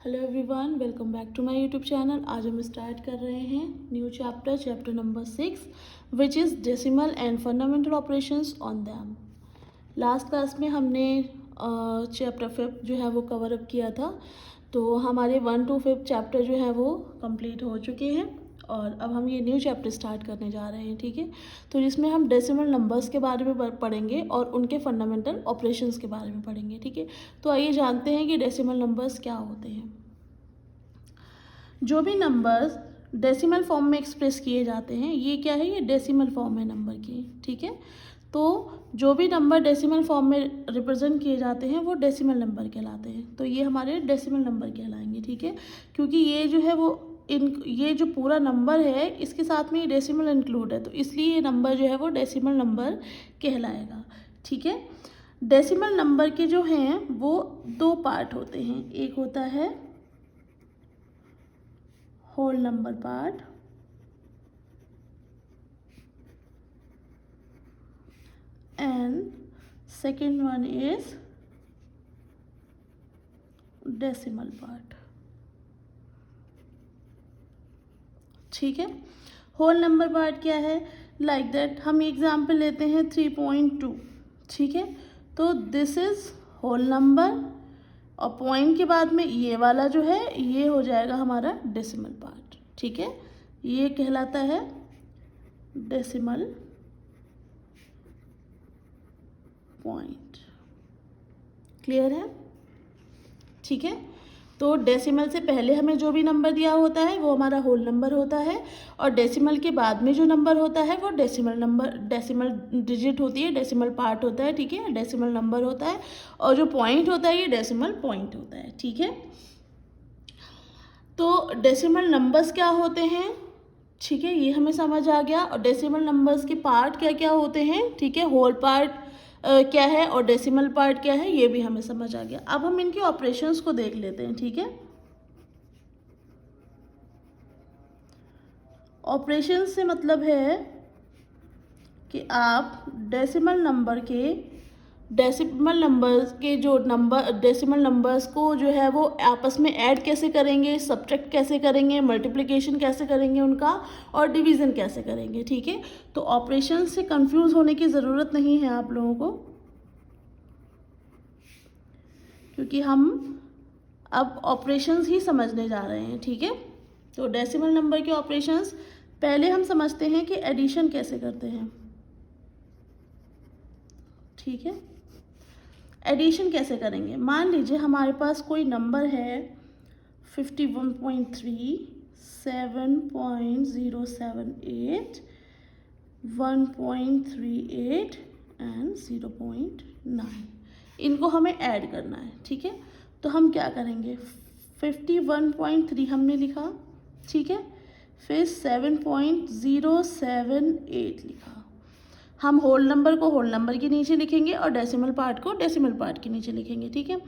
Hello everyone, welcome back to my YouTube channel. आज हम start कर रहे हैं new chapter number 6 which is decimal and fundamental operations on them. Last class में हमने chapter 5 जो है वो कवर अप किया था, तो हमारे 1 to 5 चैप्टर जो है वो कंप्लीट हो चुके हैं और अब हम ये न्यू चैप्टर स्टार्ट करने जा रहे हैं। ठीक है, तो जिसमें हम डेसिमल नंबर्स के बारे में पढ़ेंगे और उनके फंडामेंटल ऑपरेशंस के बारे में पढ़ेंगे। ठीक है, तो आइए जानते हैं कि डेसिमल नंबर्स क्या होते हैं। जो भी नंबर्स डेसिमल फॉर्म में एक्सप्रेस किए जाते हैं, ये क्या है, ये डेसिमल फॉर्म है नंबर की। ठीक है, तो जो भी नंबर डेसिमल फॉर्म में रिप्रेजेंट किए जाते हैं वो डेसिमल नंबर कहलाते हैं। तो ये हमारे डेसिमल नंबर कहलाएंगे। ठीक है, क्योंकि ये जो है वो ये जो पूरा नंबर है इसके साथ में ये डेसिमल इंक्लूड है, तो इसलिए ये नंबर जो है वो डेसिमल नंबर कहलाएगा। ठीक है, डेसिमल नंबर के जो हैं वो दो पार्ट होते हैं, एक होता है whole number part and second one is decimal part। ठीक है, होल नंबर पार्ट क्या है, लाइक दैट हम एग्जाम्पल लेते हैं 3.2। ठीक है, तो दिस इज होल नंबर और पॉइंट के बाद में ये वाला जो है ये हो जाएगा हमारा डेसिमल पार्ट। ठीक है, ये कहलाता है डेसिमल पॉइंट। क्लियर है? ठीक है, तो डेसिमल से पहले हमें जो भी नंबर दिया होता है वो हमारा होल नंबर होता है और डेसिमल के बाद में जो नंबर होता है वो डेसिमल डिजिट होती है, डेसिमल पार्ट होता है। ठीक है, डेसिमल नंबर होता है और जो पॉइंट होता है ये डेसिमल पॉइंट होता है। ठीक है, तो डेसिमल नंबर्स क्या होते हैं, ठीक है, ये हमें समझ आ गया। और डेसिमल नंबर्स के पार्ट क्या क्या होते हैं, ठीक है, होल पार्ट क्या है और डेसिमल पार्ट क्या है, ये भी हमें समझ आ गया। अब हम इनके ऑपरेशंस को देख लेते हैं। ठीक है, ऑपरेशंस से मतलब है कि आप डेसिमल नंबर्स को जो है वो आपस में ऐड कैसे करेंगे, सब्ट्रैक्ट कैसे करेंगे, मल्टीप्लिकेशन कैसे करेंगे उनका, और डिवीज़न कैसे करेंगे। ठीक है, तो ऑपरेशन से कंफ्यूज होने की ज़रूरत नहीं है आप लोगों को, क्योंकि हम अब ऑपरेशंस ही समझने जा रहे हैं। ठीक है, तो डेसिमल नंबर के ऑपरेशंस पहले हम समझते हैं कि एडिशन कैसे करते हैं। ठीक है, एडिशन कैसे करेंगे, मान लीजिए हमारे पास कोई नंबर है 51.3, 7.078, 1.38 एंड 0.9, इनको हमें ऐड करना है। ठीक है, तो हम क्या करेंगे, 51.3 हमने लिखा, ठीक है, फिर 7.078 लिखा। हम होल नंबर को होल नंबर के नीचे लिखेंगे और डेसिमल पार्ट को डेसिमल पार्ट के नीचे लिखेंगे। ठीक है,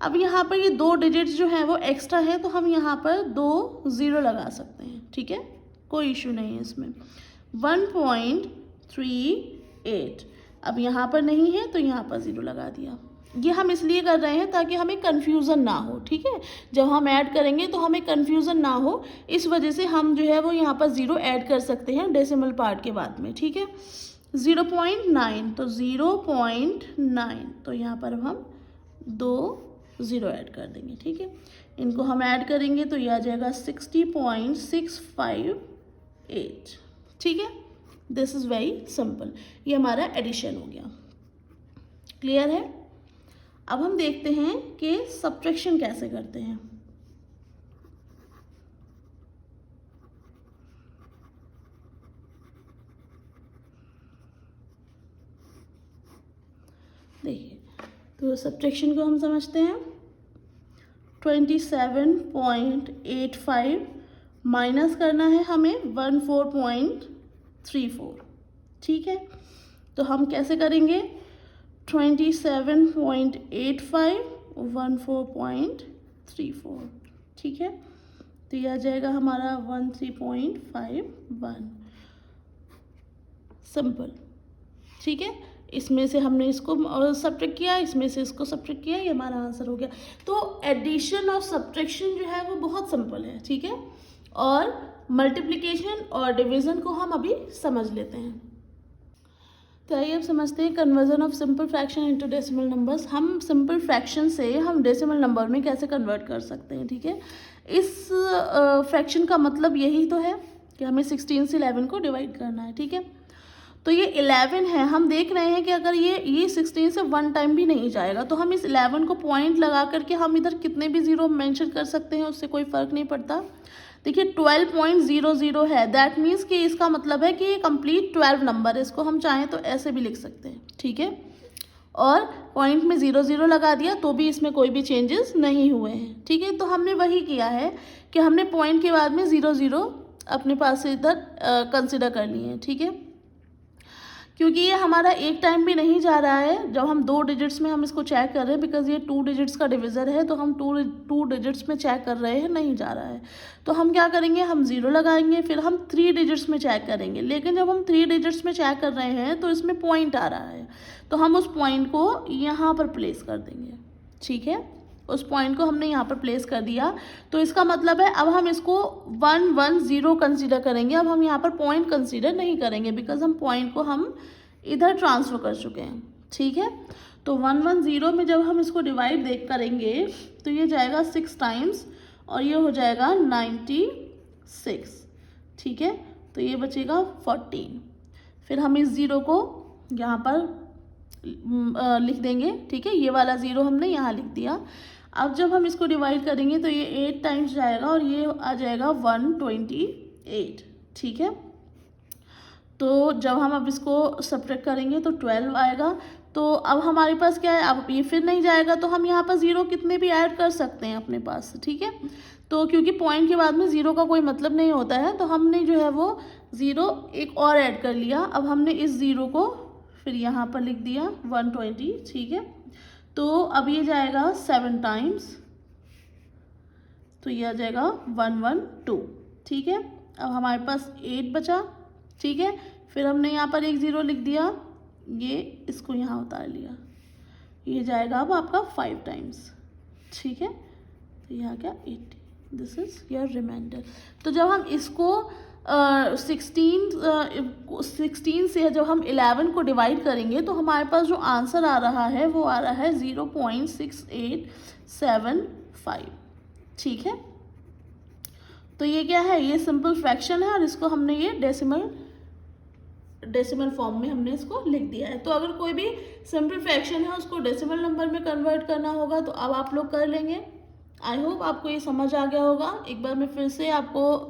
अब यहाँ पर ये दो डिजिट्स जो हैं वो एक्स्ट्रा है, तो हम यहाँ पर 2 0 लगा सकते हैं। ठीक है, कोई इशू नहीं है इसमें। 1.38 अब यहाँ पर नहीं है तो यहाँ पर 0 लगा दिया। ये हम इसलिए कर रहे हैं ताकि हमें कन्फ्यूज़न ना हो। ठीक है, जब हम ऐड करेंगे तो हमें कन्फ्यूज़न ना हो, इस वजह से हम जो है वो यहाँ पर 0 ऐड कर सकते हैं डेसिमल पार्ट के बाद में। ठीक है, 0.9 तो 0.9, तो यहाँ पर हम 2 0 ऐड कर देंगे। ठीक है, इनको हम ऐड करेंगे तो ये आ जाएगा 60.658। ठीक है, दिस इज़ वेरी सिंपल, ये हमारा एडिशन हो गया। क्लियर है? अब हम देखते हैं कि सब्ट्रैक्शन कैसे करते हैं। देखिए, तो सब्ट्रैक्शन को हम समझते हैं, 27.85 माइनस करना है हमें 14.34। ठीक है, तो हम कैसे करेंगे, 27.85 14.34। ठीक है, तो यह आ जाएगा हमारा 13.51। सिंपल। ठीक है, इसमें से हमने इसको सब्ट्रैक्ट किया, इसमें से इसको सब्ट्रैक्ट किया, ये हमारा आंसर हो गया। तो एडिशन और सब्ट्रैक्शन जो है वो बहुत सिंपल है, ठीक है। और मल्टीप्लिकेशन और डिवीज़न को हम अभी समझ लेते हैं। तो आइए अब समझते हैं conversion of simple fraction into decimal numbers. हम सिंपल फ्रैक्शन से हम डेसिमल नंबर में कैसे कन्वर्ट कर सकते हैं, ठीक है। इस फ्रैक्शन का मतलब यही तो है कि हमें 16 से 11 को डिवाइड करना है, ठीक है। तो ये 11 है, हम देख रहे हैं कि अगर ये 16 से 1 टाइम भी नहीं जाएगा तो हम इस 11 को पॉइंट लगा करके हम इधर कितने भी ज़ीरो मेंशन कर सकते हैं, उससे कोई फ़र्क नहीं पड़ता। देखिए 12.00 है, दैट मीन्स कि इसका मतलब है कि ये कंप्लीट 12 नंबर है। इसको हम चाहें तो ऐसे भी लिख सकते हैं, ठीक है। और पॉइंट में 00 लगा दिया तो भी इसमें कोई भी चेंजेस नहीं हुए हैं, ठीक है। तो हमने वही किया है कि हमने पॉइंट के बाद में 00 अपने पास से इधर कंसिडर कर लिए हैं, ठीक है। क्योंकि ये हमारा एक टाइम भी नहीं जा रहा है, जब हम 2 डिजिट्स में हम इसको चेक कर रहे हैं, बिकॉज ये 2 डिजिट्स का डिविज़र है, तो हम 2 डिजिट्स में चेक कर रहे हैं, नहीं जा रहा है। तो हम क्या करेंगे, हम 0 लगाएंगे, फिर हम 3 डिजिट्स में चेक करेंगे। लेकिन जब हम 3 डिजिट्स में चेक कर रहे हैं तो इसमें पॉइंट आ रहा है, तो हम उस पॉइंट को यहाँ पर प्लेस कर देंगे, ठीक है। उस पॉइंट को हमने यहाँ पर प्लेस कर दिया, तो इसका मतलब है अब हम इसको 110 कंसीडर करेंगे। अब हम यहाँ पर पॉइंट कंसीडर नहीं करेंगे, बिकॉज हम पॉइंट को हम इधर ट्रांसफ़र कर चुके हैं, ठीक है। तो 110 में जब हम इसको डिवाइड करेंगे तो ये जाएगा 6 टाइम्स और ये हो जाएगा 96, ठीक है। तो ये बचेगा 14। फिर हम इस ज़ीरो को यहाँ पर लिख देंगे, ठीक है। ये वाला 0 हमने यहाँ लिख दिया। अब जब हम इसको डिवाइड करेंगे तो ये 8 टाइम्स जाएगा और ये आ जाएगा 128, ठीक है। तो जब हम अब इसको सब्ट्रैक्ट करेंगे तो 12 आएगा। तो अब हमारे पास क्या है, अब ये फिर नहीं जाएगा, तो हम यहाँ पर 0 कितने भी ऐड कर सकते हैं अपने पास, ठीक है। तो क्योंकि पॉइंट के बाद में 0 का कोई मतलब नहीं होता है, तो हमने जो है वो 0 एक और ऐड कर लिया। अब हमने इस 0 को फिर यहाँ पर लिख दिया 120, ठीक है। तो अब ये जाएगा 7 टाइम्स, तो ये आ जाएगा 112, ठीक है। अब हमारे पास 8 बचा, ठीक है। फिर हमने यहाँ पर एक 0 लिख दिया, ये इसको यहाँ उतार लिया, ये जाएगा अब आपका 5 टाइम्स, ठीक है। तो यहाँ क्या 80, दिस इज योर रिमाइंडर। तो जब हम इसको 16 से जब हम 11 को डिवाइड करेंगे तो हमारे पास जो आंसर आ रहा है वो आ रहा है 0.6875, ठीक है। तो ये क्या है, ये सिंपल फ्रैक्शन है और इसको हमने ये डेसिमल फॉर्म में हमने इसको लिख दिया है। तो अगर कोई भी सिंपल फ्रैक्शन है उसको डेसिमल नंबर में कन्वर्ट करना होगा तो अब आप लोग कर लेंगे। आई होप आपको ये समझ आ गया होगा। एक बार मैं फिर से आपको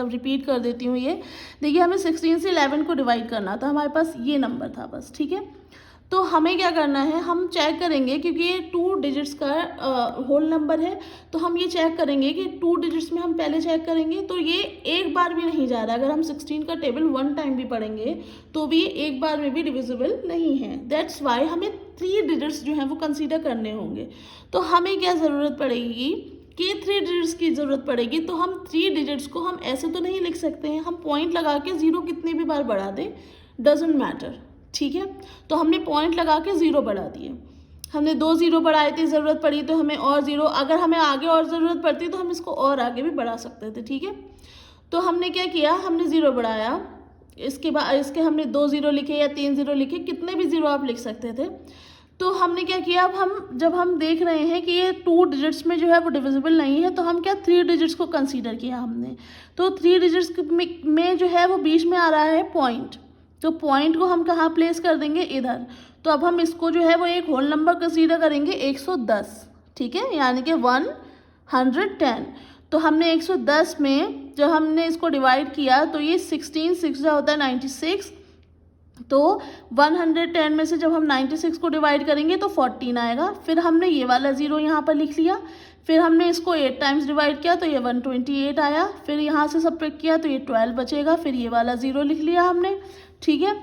रिपीट कर देती हूँ। ये देखिए, हमें 16 से 11 को डिवाइड करना था, हमारे पास ये नंबर था बस, ठीक है। तो हमें क्या करना है, हम चेक करेंगे क्योंकि ये 2 डिजिट्स का होल नंबर है, तो हम ये चेक करेंगे कि 2 डिजिट्स में हम पहले चेक करेंगे तो ये एक बार भी नहीं जा रहा। अगर हम 16 का टेबल 1 टाइम भी पढ़ेंगे तो भी एक बार में भी डिविजिबल नहीं है। दैट्स वाई हमें 3 डिजिट्स जो हैं वो कंसीडर करने होंगे। तो हमें क्या ज़रूरत पड़ेगी कि 3 डिजिट्स की ज़रूरत पड़ेगी। तो हम 3 डिजिट्स को हम ऐसे तो नहीं लिख सकते हैं, हम पॉइंट लगा के 0 कितने भी बार बढ़ा दें, डजेंट मैटर, ठीक है। तो हमने पॉइंट लगा के 0 बढ़ा दिए, हमने 2 0 बढ़ाए थे, ज़रूरत पड़ी तो हमें और 0, अगर हमें आगे और ज़रूरत पड़ती तो हम इसको और आगे भी बढ़ा सकते थे, ठीक है। तो हमने क्या किया, हमने 0 बढ़ाया, इसके बाद इसके हमने 2 0 लिखे या 3 0 लिखे, कितने भी 0 आप लिख सकते थे। तो हमने क्या किया, अब जब हम देख रहे हैं कि ये 2 डिजिट्स में जो है वो डिविजिबल नहीं है, तो हम क्या 3 डिजिट्स को कंसीडर किया हमने। तो 3 डिजिट्स में जो है वो बीच में आ रहा है पॉइंट, तो पॉइंट को हम कहाँ प्लेस कर देंगे, इधर। तो अब हम इसको जो है वो एक होल नंबर कंसीडर करेंगे 110, ठीक है, यानी कि 110। तो हमने 110 में जब हमने इसको डिवाइड किया तो ये 16 6 होता है 96। तो 110 में से जब हम 96 को डिवाइड करेंगे तो 14 आएगा। फिर हमने ये वाला 0 यहाँ पर लिख लिया, फिर हमने इसको 8 टाइम्स डिवाइड किया तो ये 128 आया। फिर यहाँ से सब्ट्रैक्ट किया तो ये 12 बचेगा, फिर ये वाला 0 लिख लिया हमने, ठीक है।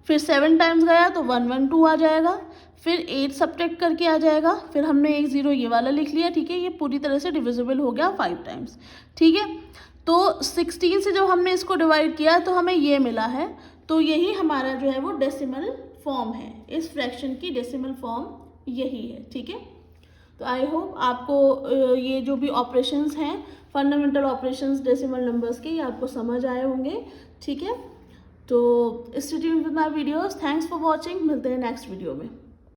फिर 7 टाइम्स गया तो 112 आ जाएगा, फिर 8 सब्ट्रैक्ट करके आ जाएगा, फिर हमने एक 0 ये वाला लिख लिया, ठीक है। ये पूरी तरह से डिविजिबल हो गया 5 टाइम्स, ठीक है। तो 16 से जब हमने इसको डिवाइड किया तो हमें ये मिला है। तो यही हमारा जो है वो डेसिमल फॉर्म है, इस फ्रैक्शन की डेसिमल फॉर्म यही है। ठीक है, तो आई होप आपको ये जो भी ऑपरेशंस हैं, फंडामेंटल ऑपरेशंस डेसिमल नंबर्स के, ये आपको समझ आए होंगे। ठीक है, तो stay tuned with my videos. Thanks for watching. मिलते हैं नेक्स्ट वीडियो में।